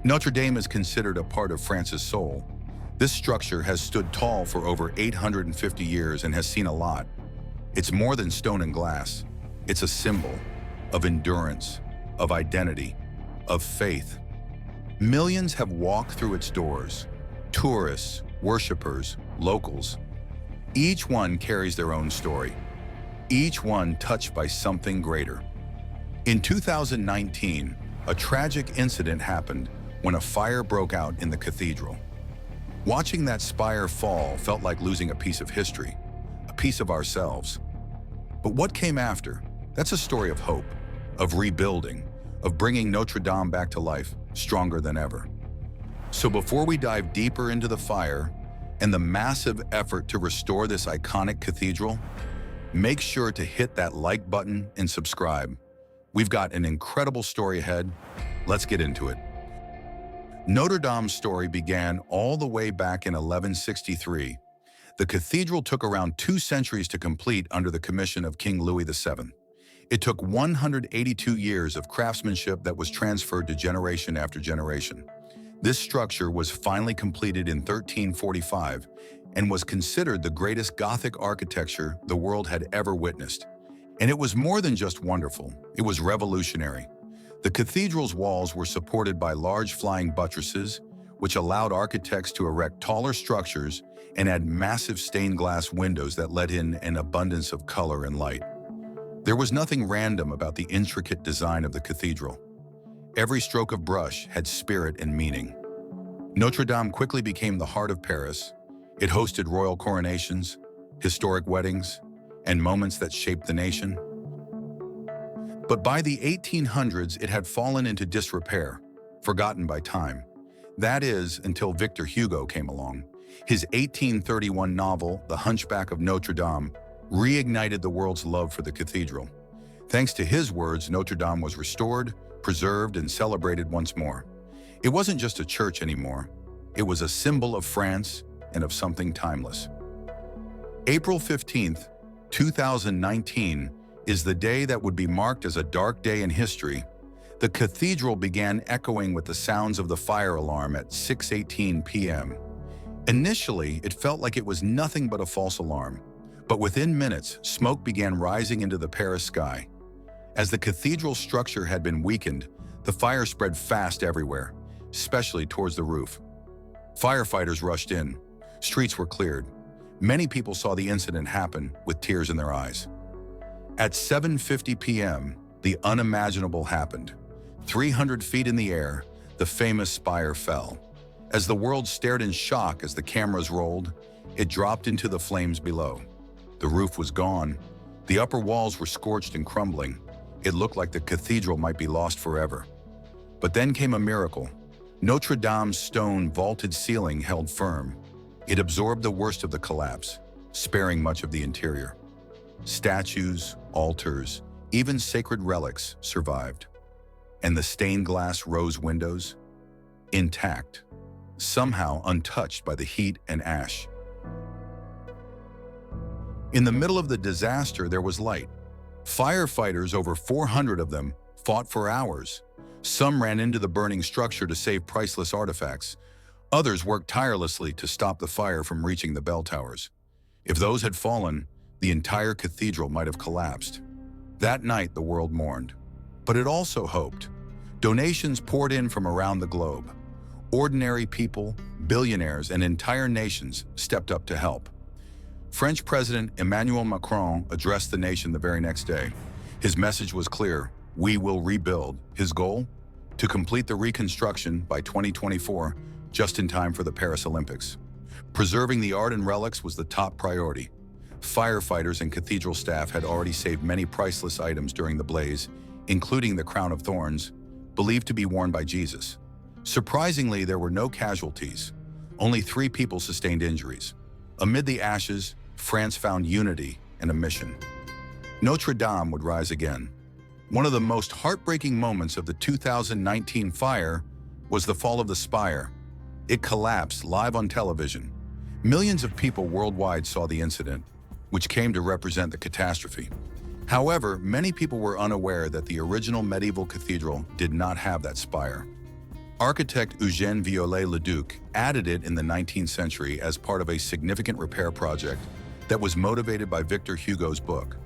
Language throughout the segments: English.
Notre Dame is considered a part of France's soul. This structure has stood tall for over 850 years and has seen a lot. It's more than stone and glass. It's a symbol of endurance, of identity, of faith. Millions have walked through its doors. Tourists, worshipers, locals. Each one carries their own story. Each one touched by something greater. In 2019, a tragic incident happened when a fire broke out in the cathedral. Watching that spire fall felt like losing a piece of history, a piece of ourselves. But what came after? That's a story of hope, of rebuilding, of bringing Notre Dame back to life, stronger than ever. So before we dive deeper into the fire and the massive effort to restore this iconic cathedral, make sure to hit that like button and subscribe. We've got an incredible story ahead. Let's get into it. Notre Dame's story began all the way back in 1163. The cathedral took around 2 centuries to complete under the commission of King Louis VII. It took 182 years of craftsmanship that was transferred to generation after generation. This structure was finally completed in 1345 and was considered the greatest Gothic architecture the world had ever witnessed. And it was more than just wonderful, it was revolutionary. The cathedral's walls were supported by large flying buttresses, which allowed architects to erect taller structures and add massive stained glass windows that let in an abundance of color and light. There was nothing random about the intricate design of the cathedral. Every stroke of brush had spirit and meaning. Notre Dame quickly became the heart of Paris. It hosted royal coronations, historic weddings, and moments that shaped the nation. But by the 1800s, it had fallen into disrepair, forgotten by time. That is, until Victor Hugo came along. His 1831 novel, The Hunchback of Notre Dame, reignited the world's love for the cathedral. Thanks to his words, Notre Dame was restored, preserved, and celebrated once more. It wasn't just a church anymore. It was a symbol of France and of something timeless. April 15th, 2019, is the day that would be marked as a dark day in history. The cathedral began echoing with the sounds of the fire alarm at 6:18 p.m. Initially, it felt like it was nothing but a false alarm, but within minutes, smoke began rising into the Paris sky. As the cathedral structure had been weakened, the fire spread fast everywhere, especially towards the roof. Firefighters rushed in. Streets were cleared. Many people saw the incident happen with tears in their eyes. At 7:50 p.m., the unimaginable happened. 300 feet in the air, the famous spire fell. As the world stared in shock as the cameras rolled, it dropped into the flames below. The roof was gone. The upper walls were scorched and crumbling. It looked like the cathedral might be lost forever. But then came a miracle. Notre Dame's stone vaulted ceiling held firm. It absorbed the worst of the collapse, sparing much of the interior. Statues, altars, even sacred relics survived. And the stained glass rose windows, intact, somehow untouched by the heat and ash. In the middle of the disaster, there was light. Firefighters, over 400 of them, fought for hours. Some ran into the burning structure to save priceless artifacts. Others worked tirelessly to stop the fire from reaching the bell towers. If those had fallen, the entire cathedral might have collapsed. That night, the world mourned. But it also hoped. Donations poured in from around the globe. Ordinary people, billionaires, and entire nations stepped up to help. French President Emmanuel Macron addressed the nation the very next day. His message was clear: we will rebuild. His goal? To complete the reconstruction by 2024, just in time for the Paris Olympics. Preserving the art and relics was the top priority. Firefighters and cathedral staff had already saved many priceless items during the blaze, including the crown of thorns, believed to be worn by Jesus. Surprisingly, there were no casualties. Only 3 people sustained injuries. Amid the ashes, France found unity and a mission. Notre Dame would rise again. One of the most heartbreaking moments of the 2019 fire was the fall of the spire. It collapsed live on television. Millions of people worldwide saw the incident, which came to represent the catastrophe. However, many people were unaware that the original medieval cathedral did not have that spire. Architect Eugène Viollet-le-Duc added it in the 19th century as part of a significant repair project that was motivated by Victor Hugo's book.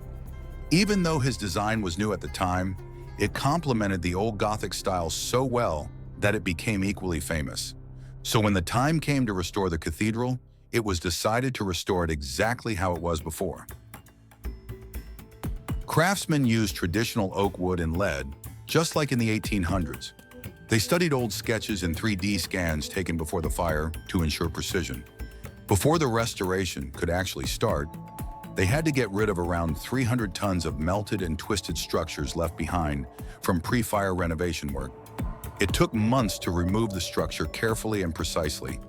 Even though his design was new at the time, it complemented the old Gothic style so well that it became equally famous. So when the time came to restore the cathedral, it was decided to restore it exactly how it was before. Craftsmen used traditional oak wood and lead, just like in the 1800s. They studied old sketches and 3D scans taken before the fire to ensure precision. Before the restoration could actually start, they had to get rid of around 300 tons of melted and twisted structures left behind from pre-fire renovation work. It took months to remove the structure carefully and precisely,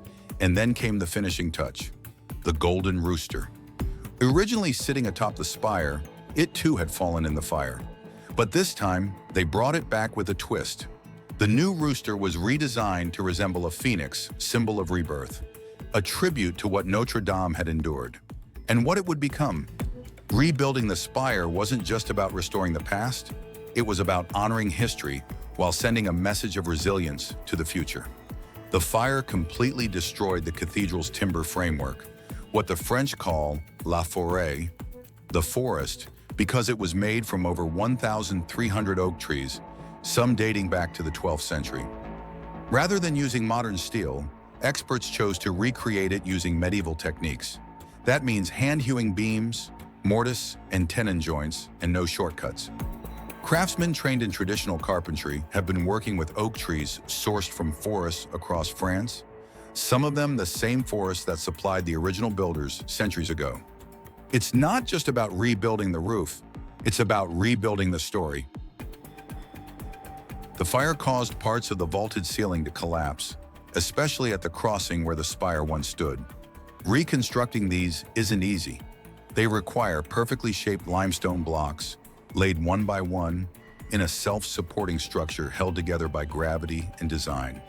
and then came the finishing touch, the golden rooster. Originally sitting atop the spire, it too had fallen in the fire. But this time, they brought it back with a twist. The new rooster was redesigned to resemble a phoenix, symbol of rebirth, a tribute to what Notre Dame had endured, and what it would become. Rebuilding the spire wasn't just about restoring the past, it was about honoring history while sending a message of resilience to the future. The fire completely destroyed the cathedral's timber framework, what the French call la forêt, the forest, because it was made from over 1,300 oak trees, some dating back to the 12th century. Rather than using modern steel, experts chose to recreate it using medieval techniques. That means hand-hewing beams, mortise and tenon joints, and no shortcuts. Craftsmen trained in traditional carpentry have been working with oak trees sourced from forests across France, some of them the same forests that supplied the original builders centuries ago. It's not just about rebuilding the roof, it's about rebuilding the story. The fire caused parts of the vaulted ceiling to collapse, especially at the crossing where the spire once stood. Reconstructing these isn't easy. They require perfectly shaped limestone blocks, laid one by one in a self-supporting structure held together by gravity and design.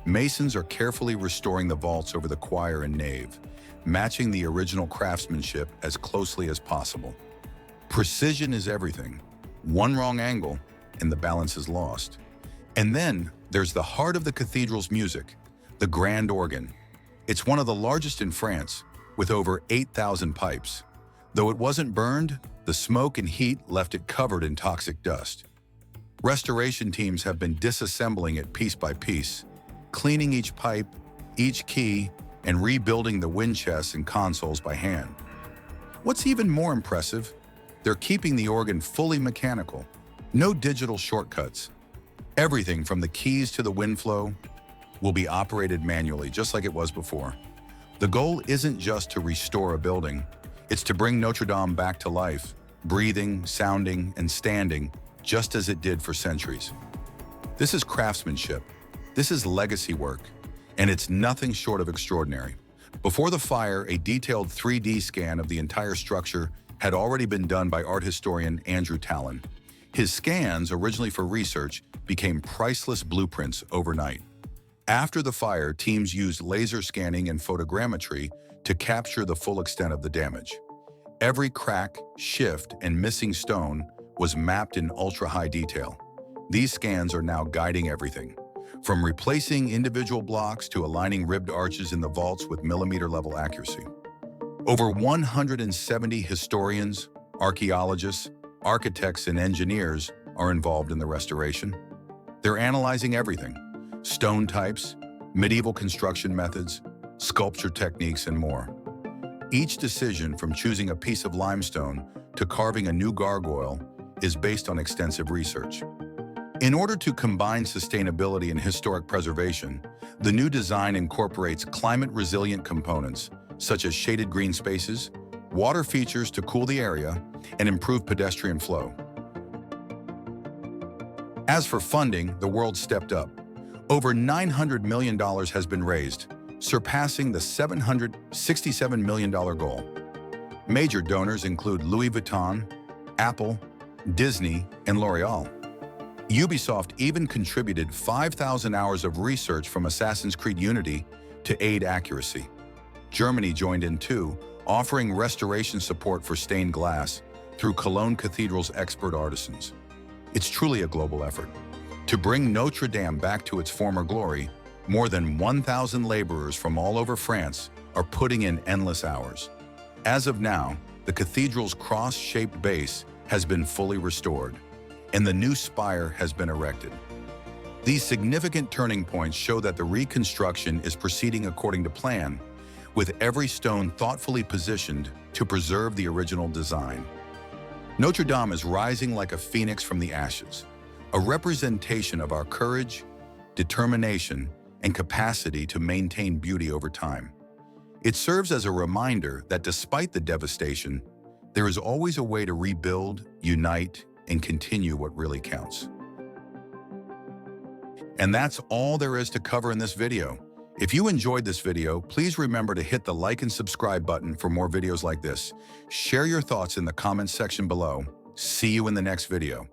Masons are carefully restoring the vaults over the choir and nave, matching the original craftsmanship as closely as possible. Precision is everything. One wrong angle, and the balance is lost. And then there's the heart of the cathedral's music, the grand organ. It's one of the largest in France, with over 8,000 pipes. Though it wasn't burned, the smoke and heat left it covered in toxic dust. Restoration teams have been disassembling it piece by piece, cleaning each pipe, each key, and rebuilding the wind chests and consoles by hand. What's even more impressive, they're keeping the organ fully mechanical, no digital shortcuts. Everything from the keys to the wind flow will be operated manually, just like it was before. The goal isn't just to restore a building, it's to bring Notre Dame back to life, breathing, sounding, and standing, just as it did for centuries. This is craftsmanship, this is legacy work, and it's nothing short of extraordinary. Before the fire, a detailed 3D scan of the entire structure had already been done by art historian Andrew Tallon. His scans, originally for research, became priceless blueprints overnight. After the fire, teams used laser scanning and photogrammetry to capture the full extent of the damage. Every crack, shift, and missing stone was mapped in ultra-high detail. These scans are now guiding everything, from replacing individual blocks to aligning ribbed arches in the vaults with millimeter-level accuracy. Over 170 historians, archaeologists, architects, and engineers are involved in the restoration. They're analyzing everything: stone types, medieval construction methods, sculpture techniques, and more. Each decision, from choosing a piece of limestone to carving a new gargoyle, is based on extensive research. In order to combine sustainability and historic preservation, the new design incorporates climate-resilient components, such as shaded green spaces, water features to cool the area, and improve pedestrian flow. As for funding, the world stepped up. Over $900 million has been raised, surpassing the $767 million goal. Major donors include Louis Vuitton, Apple, Disney, and L'Oreal. Ubisoft even contributed 5,000 hours of research from Assassin's Creed Unity to aid accuracy. Germany joined in too, offering restoration support for stained glass through Cologne Cathedral's expert artisans. It's truly a global effort. To bring Notre Dame back to its former glory, more than 1,000 laborers from all over France are putting in endless hours. As of now, the cathedral's cross-shaped base has been fully restored, and the new spire has been erected. These significant turning points show that the reconstruction is proceeding according to plan, with every stone thoughtfully positioned to preserve the original design. Notre Dame is rising like a phoenix from the ashes, a representation of our courage, determination, and capacity to maintain beauty over time. It serves as a reminder that despite the devastation, there is always a way to rebuild, unite, and continue what really counts. And that's all there is to cover in this video. If you enjoyed this video, please remember to hit the like and subscribe button for more videos like this. Share your thoughts in the comments section below. See you in the next video.